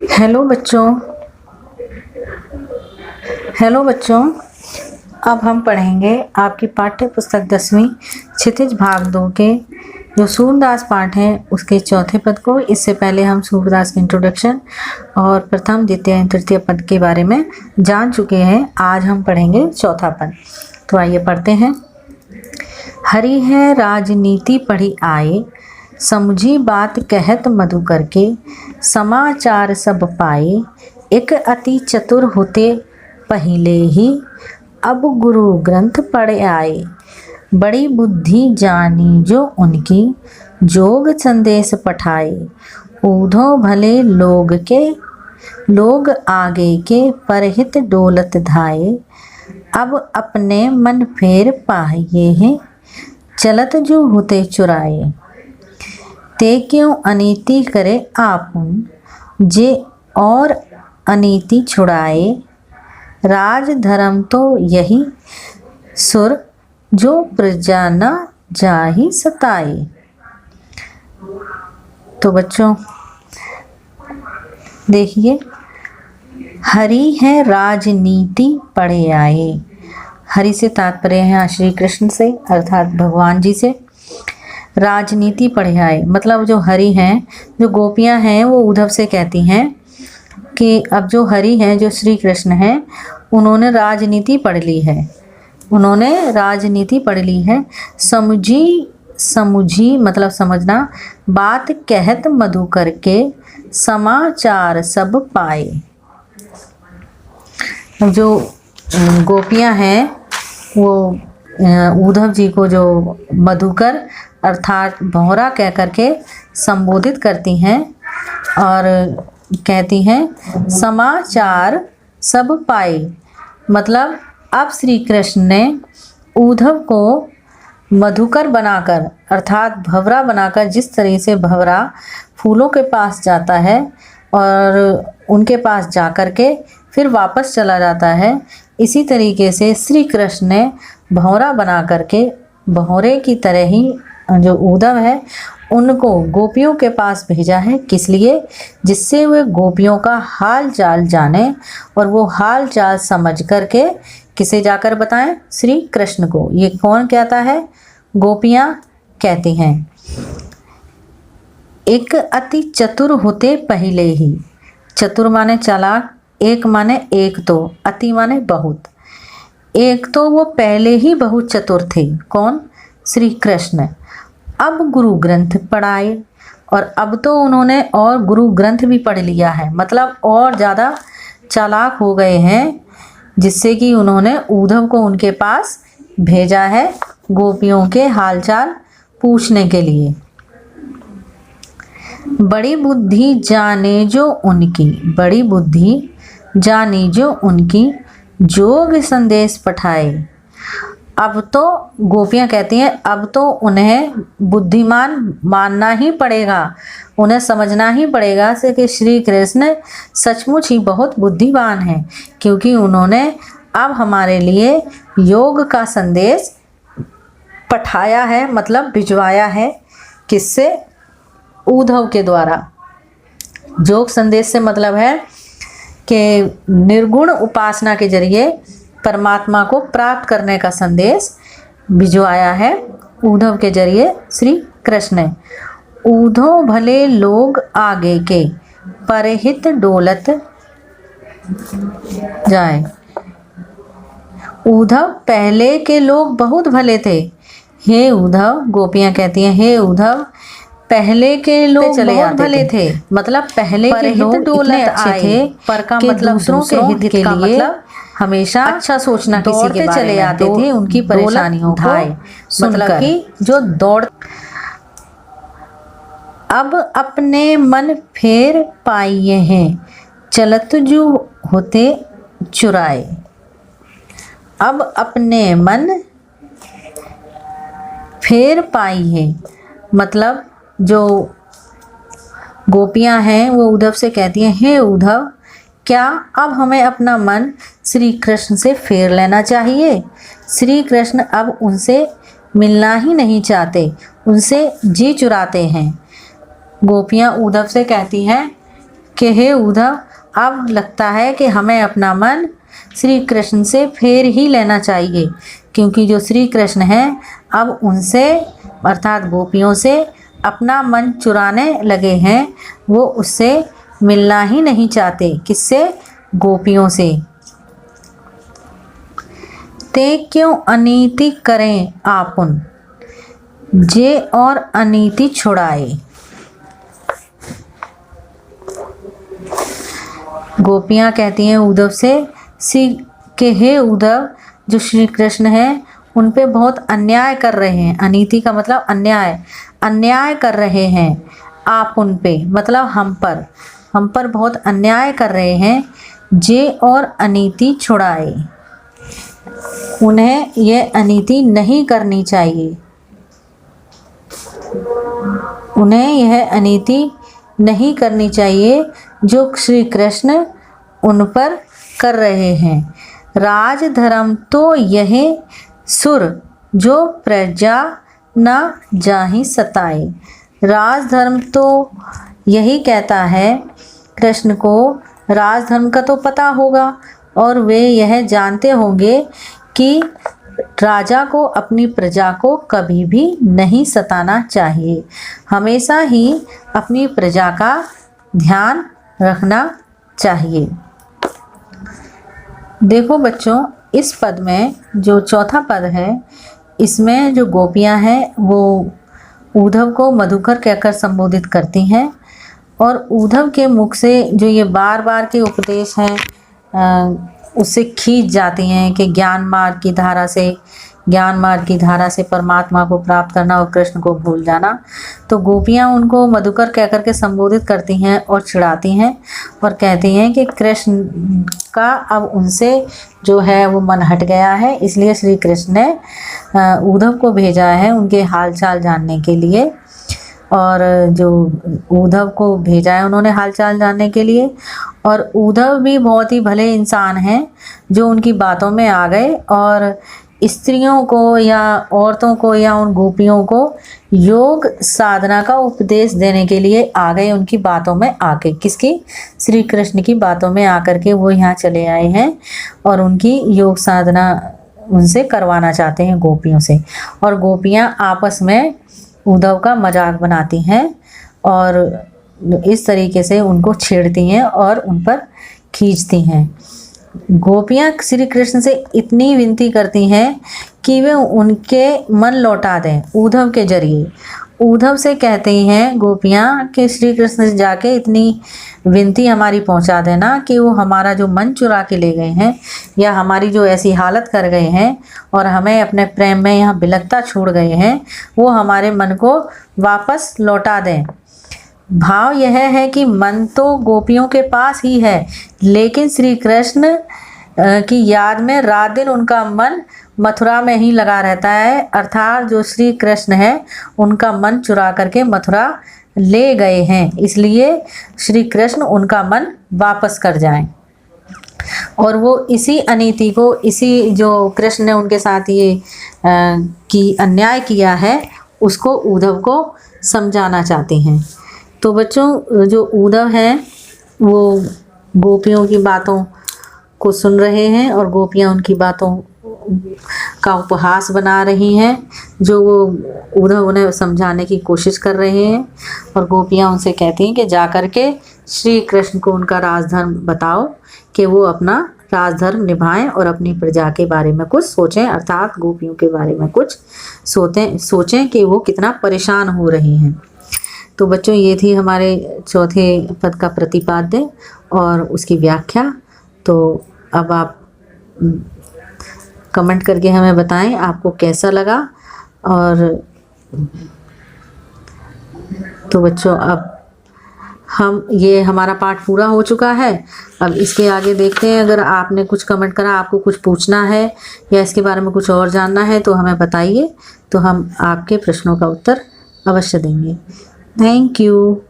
Hello बच्चों। अब हम पढ़ेंगे आपकी पाठ्य पुस्तक 10वीं क्षितिज भाग 2 के जो सूरदास पाठ है उसके चौथे पद को। इससे पहले हम सूरदास के इंट्रोडक्शन और प्रथम द्वितीय तृतीय पद के बारे में जान चुके हैं। आज हम पढ़ेंगे चौथा पद। तो आइए पढ़ते हैं। हरि है राजनीति पढ़ी आए, समझी बात कहत मधु करके, समाचार सब पाए, एक अति चतुर होते पहिले ही, अब गुरु ग्रंथ पढ़ आए, बड़ी बुद्धि जानी जो उनकी, जोग संदेश पठाए, ऊधो भले लोग आगे के, परहित डोलत धाये, अब अपने मन फेर पाहिए हैं, चलत जो होते चुराए, ते क्यों अनीति करे आपुन, जे और अनीति छुड़ाए, राज धर्म तो यही सुर, जो प्रजा न जाहि सताए। तो बच्चों देखिए, हरि है राजनीति पढ़े आए। हरि से तात्पर्य है श्री कृष्ण से, अर्थात भगवान जी से। राजनीति पढ़े आए मतलब जो हरि हैं, जो गोपियां हैं, वो उद्धव से कहती हैं कि अब जो हरि हैं, जो श्री कृष्ण हैं, उन्होंने राजनीति पढ़ ली है। समझी मतलब समझना, बात कहत मधु करके, समाचार सब पाए। जो गोपियां हैं वो उद्धव जी को जो मधुकर अर्थात भौरा कह करके संबोधित करती हैं और कहती हैं समाचार सब पाए। मतलब अब श्री कृष्ण ने उद्धव को मधुकर बनाकर अर्थात भंवरा बनाकर, जिस तरह से भंवरा फूलों के पास जाता है और उनके पास जाकर के फिर वापस चला जाता है, इसी तरीके से श्री कृष्ण ने भंवरा बना करके भंवरे की तरह ही जो उद्धव है उनको गोपियों के पास भेजा है। किस लिए? जिससे वे गोपियों का हाल चाल जाने और वो हाल चाल समझ करके किसे जाकर बताएं? श्री कृष्ण को। ये कौन कहता है? गोपियां कहती हैं। एक अति चतुर होते पहले ही। चतुर माने चालाक, एक माने एक तो, अति माने बहुत। एक तो वो पहले ही बहुत चतुर थे। कौन? श्री कृष्ण। अब गुरु ग्रंथ पढ़ाए, और अब तो उन्होंने और गुरु ग्रंथ भी पढ़ लिया है, मतलब और ज़्यादा चालाक हो गए हैं, जिससे कि उन्होंने उद्धव को उनके पास भेजा है गोपियों के हालचाल पूछने के लिए। बड़ी बुद्धि जाने जो उनकी, जोग संदेश पठाए। अब तो गोपियां कहती हैं अब तो उन्हें बुद्धिमान मानना ही पड़ेगा, उन्हें समझना ही पड़ेगा से कि श्री कृष्ण सचमुच ही बहुत बुद्धिमान हैं, क्योंकि उन्होंने अब हमारे लिए योग का संदेश पठाया है, मतलब भिजवाया है। किससे? उद्धव के द्वारा। योग संदेश से मतलब है कि निर्गुण उपासना के जरिए परमात्मा को प्राप्त करने का संदेश भिजवाया है उद्धव के जरिए श्री कृष्ण ने। ऊधो भले लोग आगे के, परहित डोलत जाए। उद्धव पहले के लोग बहुत भले थे। हे उद्धव, गोपियां कहती हैं, हे उद्धव पहले के लोग चले बहुत भले थे। मतलब पहले के लोग इतने अच्छे थे, पर का मतलब दूसरों के हित के लिए मतलब हमेशा अच्छा सोचना, किसी के बारे चले आते थे, उनकी परेशानियों को मतलब कि जो दौड़। अब अपने मन फेर पाइए हैं, चलत जो होते चुराए। अब अपने मन फेर पाई है, मतलब जो गोपियां हैं वो उद्धव से कहती हैं, हे उद्धव, क्या अब हमें अपना मन श्री कृष्ण से फेर लेना चाहिए? श्री कृष्ण अब उनसे मिलना ही नहीं चाहते, उनसे जी चुराते हैं। गोपियां उद्धव से कहती हैं कि हे उद्धव, अब लगता है कि हमें अपना मन श्री कृष्ण से फेर ही लेना चाहिए, क्योंकि जो श्री कृष्ण हैं अब उनसे अर्थात गोपियों से अपना मन चुराने लगे हैं। वो उससे मिलना ही नहीं चाहते। किससे? गोपियों से। ते क्यों अनीति करें आपुन, जे और अनीति छुड़ाए। गोपियाँ कहती हैं उद्धव से कि हे उद्धव, जो श्री कृष्ण हैं उन पे बहुत अन्याय कर रहे हैं। अनीति का मतलब अन्याय कर रहे हैं। आप उन पे मतलब हम पर बहुत अन्याय कर रहे हैं। जे और अनीति छुड़ाए, उन्हें यह अनीति नहीं करनी चाहिए। उन्हें यह अनीति नहीं करनी चाहिए जो श्री कृष्ण उन पर कर रहे हैं। राजधर्म तो यह सुर जो प्रजा न जाहि सताए। राजधर्म तो यही कहता है। कृष्ण को राजधर्म का तो पता होगा और वे यह जानते होंगे कि राजा को अपनी प्रजा को कभी भी नहीं सताना चाहिए। हमेशा ही अपनी प्रजा का ध्यान रखना चाहिए। देखो बच्चों, इस पद में जो चौथा पद है, इसमें जो गोपियां हैं वो उद्धव को मधुकर कहकर संबोधित करती हैं और उद्धव के मुख से जो ये बार बार के उपदेश हैं उससे खींच जाती हैं कि ज्ञान मार्ग की धारा से परमात्मा को प्राप्त करना और कृष्ण को भूल जाना। तो गोपियाँ उनको मधुकर कहकर के संबोधित करती हैं और चिढ़ाती हैं और कहती हैं कि कृष्ण का अब उनसे जो है वो मन हट गया है, इसलिए श्री कृष्ण ने उद्धव को भेजा है उनके हालचाल जानने के लिए। और जो उद्धव को भेजा है उन्होंने हालचाल जानने के लिए, और उद्धव भी बहुत ही भले इंसान हैं जो उनकी बातों में आ गए और स्त्रियों को या औरतों को या उन गोपियों को योग साधना का उपदेश देने के लिए आ गए। उनकी बातों में आके, किसकी? श्री कृष्ण की बातों में आकर के वो यहाँ चले आए हैं और उनकी योग साधना उनसे करवाना चाहते हैं गोपियों से। और गोपियाँ आपस में उद्धव का मजाक बनाती हैं और इस तरीके से उनको छेड़ती हैं और उन पर खींचती हैं। गोपियाँ श्री कृष्ण से इतनी विनती करती हैं कि वे उनके मन लौटा दें उद्धव के जरिए। उद्धव से कहती हैं गोपियाँ कि श्री कृष्ण से जाके इतनी विनती हमारी पहुंचा देना कि वो हमारा जो मन चुरा के ले गए हैं या हमारी जो ऐसी हालत कर गए हैं और हमें अपने प्रेम में यहाँ बिलखता छोड़ गए हैं, वो हमारे मन को वापस लौटा दें। भाव यह है कि मन तो गोपियों के पास ही है, लेकिन श्री कृष्ण की याद में रात दिन उनका मन मथुरा में ही लगा रहता है। अर्थात जो श्री कृष्ण है उनका मन चुरा करके मथुरा ले गए हैं, इसलिए श्री कृष्ण उनका मन वापस कर जाएं। और वो इसी अनीति को, इसी जो कृष्ण ने उनके साथ ये की अन्याय किया है, उसको उद्धव को समझाना चाहते हैं। तो बच्चों, जो उद्धव हैं वो गोपियों की बातों को सुन रहे हैं और गोपियां उनकी बातों का उपहास बना रही हैं, जो वो उद्धव उन्हें समझाने की कोशिश कर रहे हैं। और गोपियां उनसे कहती हैं कि जा कर के श्री कृष्ण को उनका राजधर्म बताओ कि वो अपना राजधर्म निभाएं और अपनी प्रजा के बारे में कुछ सोचें, अर्थात गोपियों के बारे में कुछ सोचें कि वो कितना परेशान हो रही हैं। तो बच्चों, ये थी हमारे चौथे पद का प्रतिपाद्य और उसकी व्याख्या। तो अब आप कमेंट करके हमें बताएं आपको कैसा लगा। और तो बच्चों, अब ये हमारा पाठ पूरा हो चुका है। अब इसके आगे देखते हैं। अगर आपने कुछ कमेंट करा, आपको कुछ पूछना है या इसके बारे में कुछ और जानना है तो हमें बताइए, तो हम आपके प्रश्नों का उत्तर अवश्य देंगे। Thank you.